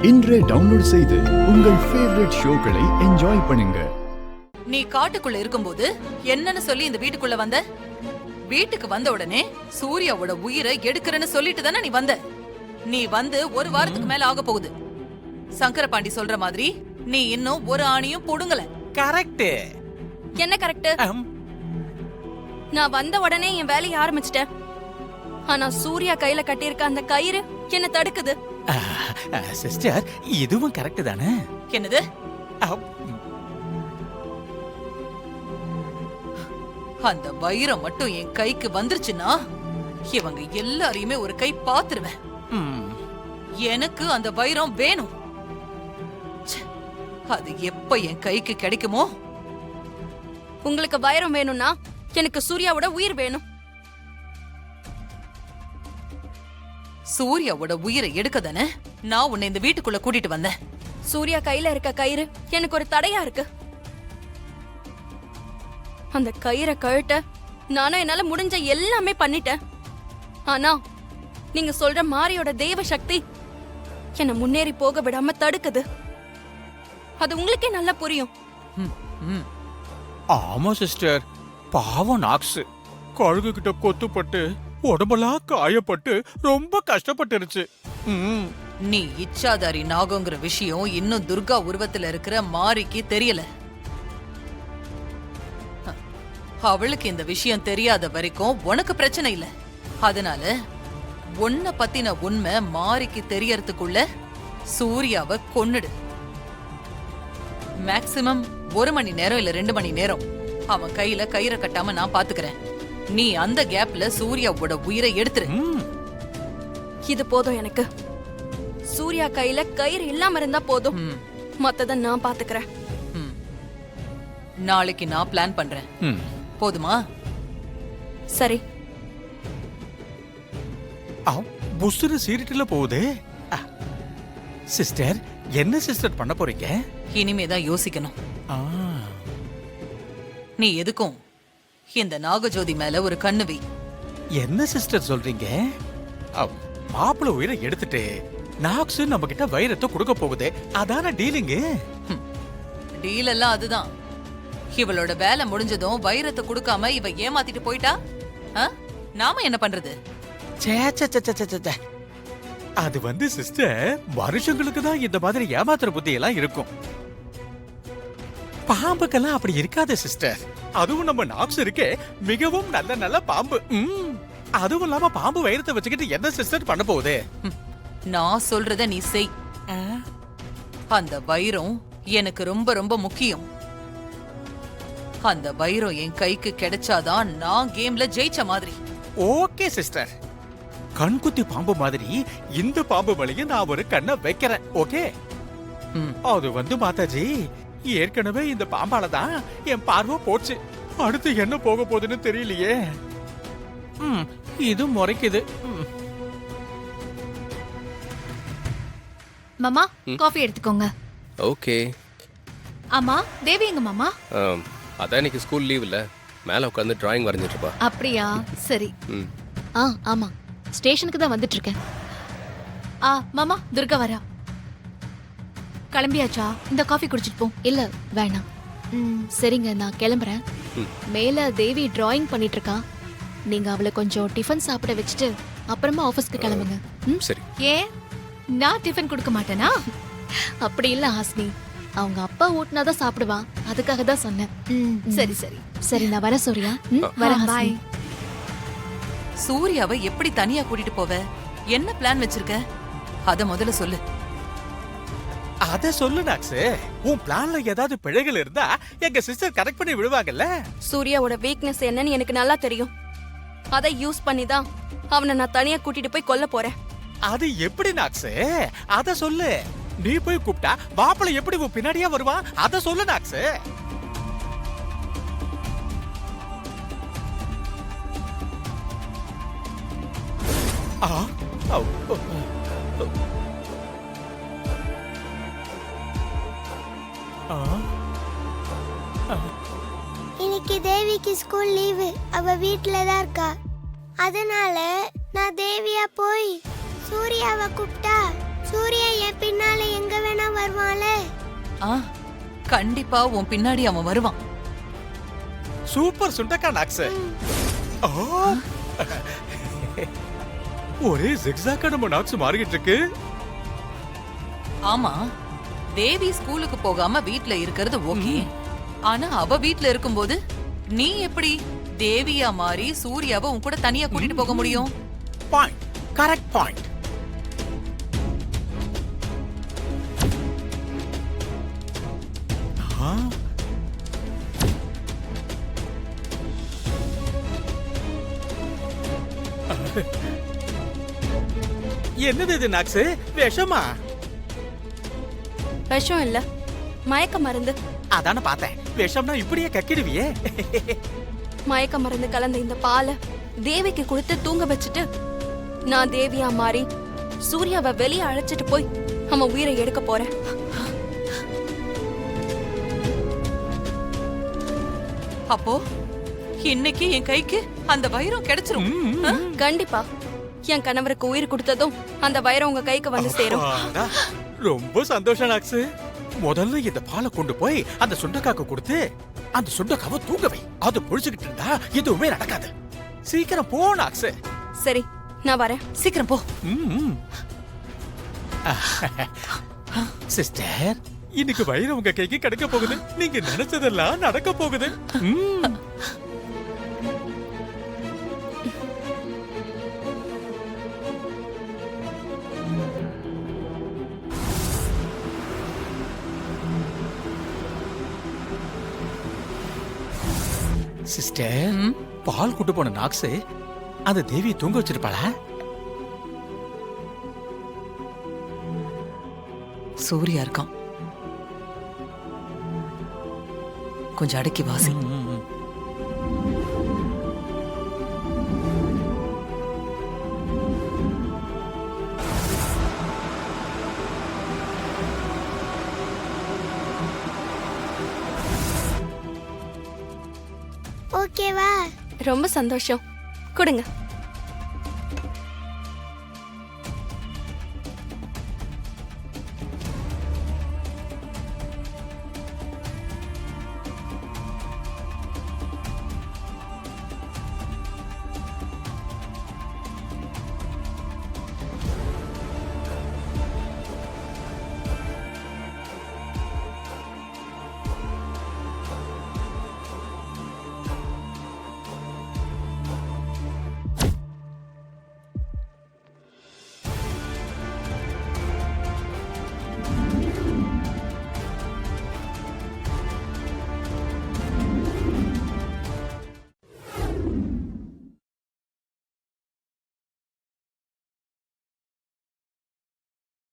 இன்றே டவுன்லோட் செய்து உங்கள் ஃபேவரட் ஷோக்களை என்ஜாய் பண்ணுங்க. நீ காட்டுக்குள்ள இருக்கும்போது என்னன்னு சொல்லி இந்த வீட்டுக்குள்ள வந்த? வீட்டுக்கு வந்த உடனே சூர்யாவோட உயிரை எடுக்கிறேன்னு சொல்லிட்டு தானே நீ வந்த. நீ வந்து ஒரு வாரத்துக்கு மேல ஆக போகுது. சங்கரபாண்டி சொல்ற மாதிரி நீ இன்னும் ஒரு ஆணியும் புடுங்கல. கரெக்ட். என்ன கரெக்ட்? நான் வந்த உடனே என் வேலையை ஆரம்பிச்சிட்டேன். ஆனா சூர்யா கையில கட்டியிருக்க அந்த கயிறு என்ன தடுக்குது. சிஸ்டர், இதுவும் கரெக்ட் தானே? என்னது? அந்த வைரம் மட்டும் என் கைக்கு வந்துருச்சுன்னா இவங்க எல்லாரையுமே ஒரு கை பாத்துருவேன். எனக்கு அந்த வைரம் வேணும். அது எப்ப என் கைக்கு கிடைக்குமோ? உங்களுக்கு வைரம் வேணும்னா எனக்கு சூர்யாவோட உயிர் வேணும். சூர்யாவோட உயிரை எடுக்க தானே நான் உன்னை இந்த வீட்டுக்குள்ள கூட்டிட்டு வந்தேன். சூர்யா கையில இருக்க கயிறு எனக்கு ஒரு தடையா இருக்கு. அந்த கயிறை கழட்ட நானும் என்னால முடிஞ்ச எல்லாமே பண்ணிட்டேன். ஆனா நீங்க சொல்ற மாரியோட தெய்வ சக்தி என்ன முன்னேறி போக விடாம தடுக்குது. அது உங்களுக்கே நல்லா புரியும். ஆமா சிஸ்டர், பாவம் நாக்ஸ் கழுகு கிட்ட கொத்துப்பட்டு உடம்பெல்லாம் காயப்பட்டு ரொம்ப கஷ்டப்பட்டுருச்சு. நீ இச்சாதாரி நாகங்கிற விஷயம் இன்னும் துர்கா உருவத்துல இருக்கிற மாரிக்கு தெரியல. அவளுக்கு இந்த விஷயம் தெரியாத வரைக்கும் உனக்கு பிரச்சனை இல்ல. அதனால உன்னை பத்தின உண்மை மாரிக்கு தெரியறதுக்குள்ள சூர்யாவை கொன்னுடு. மேக்சிமம் 1 மணி நேரம் இல்ல 2 மணி நேரம் அவன் கையில கயிறை கட்டாம நான் பாத்துக்கிறேன். நீ அந்த கேப்ல சூர்யாவோட உயிரை எடுத்துரு. இது போதும் எனக்கு. சூர்யா கையில கயிறு இல்லாம இருந்தா போதும். மத்தத நான் பாத்துக்கிறேன். நாளைக்கு நான் பிளான் பண்றேன். போதுமா? சரி. புஸ்ரு சீரிட்டுல போகுது. சிஸ்டர், என்ன சிஸ்டர் பண்ண போறீங்க? இனிமேதான் யோசிக்கணும். நீ எதுக்கும் இந்த நாகஜோதி மேல ஒரு கண்ணு வை. என்ன சிஸ்டர் சொல்றீங்க? மாப்பிள உயிரை எடுத்துட்டு நாக்ஸ் நம்ம கிட்ட வைரத்தை கொடுக்க போகுது. அதான டீலிங்கு? டீல் எல்லாம் அதுதான். இவளோட வேலை முடிஞ்சதும் வைரத்தை கொடுக்காம இவ ஏமாத்திட்டு போயிட்டா நாம என்ன பண்றது? அது வந்து சிஸ்டர், வருஷங்களுக்கு தான் இந்த மாதிரி ஏமாத்துற புத்தி எல்லாம் இருக்கும். பாம்புக்கெல்லாம் அப்படி இருக்காது சிஸ்டர். அதுவும் நம்ம நாக்ஸ் இருக்கே, மிகவும் நல்ல நல்ல பாம்பு. அதுவும் இல்லாம பாம்பு வைரத்தை வச்சுக்கிட்டு என்ன சிஸ்டர் பண்ண போகுது? நான் சொல்றத நீ செய். அந்த வைரம் எனக்கு ரொம்ப ரொம்ப முக்கியம். அந்த வைரம் என் கைக்கு கிடைச்சாதான் நான் கேம்ல ஜெயிச்ச மாதிரி. ஓகே சிஸ்டர், கண்குத்தி பாம்பு மாதிரி இந்த பாம்பு வழிய நான் ஒரு கண்ணை வைக்கிறேன். ஓகே? அது வந்து மாதாஜி, ஏற்கனவே இந்த பாம்பால தான் என் பார்வை போச்சு. அடுத்து என்ன போக போகுதுன்னு தெரியலையே. இது முறைக்குது. மாமா, காஃபி எடுத்துக்கோங்க. ஓகே. ஆமா, தேவி எங்க மாமா? அதான் இன்னைக்கு ஸ்கூல் லீவ் இல்ல, மேல உட்கார்ந்து டிராயிங் வரைஞ்சிட்டு இருப்பா. அப்படியா? சரி. ஆமா, ஸ்டேஷனுக்கு தான் வந்துட்டு இருக்கேன். மாமா, துர்கா வரா. கிளம்பியாச்சா? இந்த காஃபி குடிச்சிட்டு போ. இல்ல வேணாம். சரிங்க, நான் கிளம்புறேன். மேல தேவி டிராயிங் பண்ணிட்டு இருக்கா. நீங்க அவளை கொஞ்சம் டிஃபன் சாப்பிட வச்சுட்டு அப்புறமா ஆபீஸ்க்கு கிளம்புங்க. சரி. ஏன் நான் டிஃபன் கொடுக்க மாட்டேனா? அப்படி இல்ல ஹாஸ்னி, அவங்க அப்பா ஊட்டினாதான் சாப்பிடுவா, அதுக்காக தான் சொன்னேன். சரி சரி சரி, நான் வர சூர்யா. வர பாய். சூர்யாவை எப்படி தனியா கூட்டிட்டு போவ? என்ன பிளான் வச்சிருக்க? அத முதல்ல சொல்லு. அத சொல்லு நாக்ஸ். உன் பிளான்ல ஏதாவது பிழைகள் இருந்தா எங்க சிஸ்டர் கரெக்ட் பண்ணி விடுவாங்கல்ல. சூர்யாவோட வீக்னஸ் என்னன்னு எனக்கு நல்லா தெரியும். அதை யூஸ் பண்ணி தான் அவனை நான் தனியா கூட்டிட்டு போய் கொல்ல போறேன். அது எப்படி நாக்ஸ்? அத சொல்லு. நீ போய் கூப்பிட்டா மாப்பிளை எப்படி உன் பின்னாடியா வருவான்? அத சொல்லு நாக்ஸ். இன்னைக்கு தேவிக்கு ஸ்கூல் லீவு, அவ வீட்ல தான் இருக்கா. அதனால நான் தேவியா போய் சூர்யாவை கூப்பிட்டா சூர்யா என் பின்னால ஆ கண்டிப்பா உன் பின்னாடி அவன் வருவான். சூப்பர் சுண்டக்கா நாக்ஸ். ஆ! ஒரே ஜிக்ஸாக்கா நம்ம நாக்ஸ் மாறிக்கிட்டு இருக்கு. ஆமா, தேவி ஸ்கூலுக்கு போகாம வீட்ல இருக்கிறது ஓகே. ஆனா அவ வீட்ல இருக்கும்போது நீ எப்படி தேவியா மாறி சூர்யாவை உன் கூட தனியா கூட்டிட்டு போக முடியும்? Point, correct point. என்னது இது நாக்ஸ்? விஷமா? விஷம் இல்ல, மயக்க மருந்து. அதான பார்த்தேன். விஷம்னா இப்படியே கக்கிடுவியே. மயக்க மருந்து கலந்த இந்த பாலை தேவிக்கு கொடுத்து தூங்க வச்சுட்டு நான் தேவியா மாறி சூர்யாவை வெளியே அழைச்சிட்டு போய் அவன் உயிரை எடுக்க போறேன். அப்போ இன்னைக்கு என் கைக்கு அந்த வைரம் கிடைச்சிரும். கண்டிப்பா என் கணவருக்கு உயிர் கொடுத்ததும் அந்த வைரம் உங்க கைக்கு வந்து சேரும். அடா, ரொம்ப சந்தோஷம் நாக்ஸ். முதல்ல இந்த பாலை கொண்டு போய் அந்த சுண்டக்காக்கு கொடுத்து அந்த சுண்டக்காவை தூங்க வை. அது புடிச்சுக்கிட்டு இருந்தா எதுவுமே நடக்காது. சீக்கிரம் போ நாக்ஸ். சரி, நான் வரேன். சீக்கிரம் போ. சிஸ்டர், இன்னைக்கு வைரம் உங்க கைக்கு கிடைக்க போகுது. நீங்க நினைச்சதெல்லாம் நடக்க போகுது. சிஸ்டர், பால் கூட்டு போன நாக்ஸ் அந்த தேவியை தூங்க வச்சிருப்பாளா? சூர்யா இருக்கான், கொஞ்சம் அடக்கி வாசி. ஓகேவா? ரொம்ப சந்தோஷம். கொடுங்க.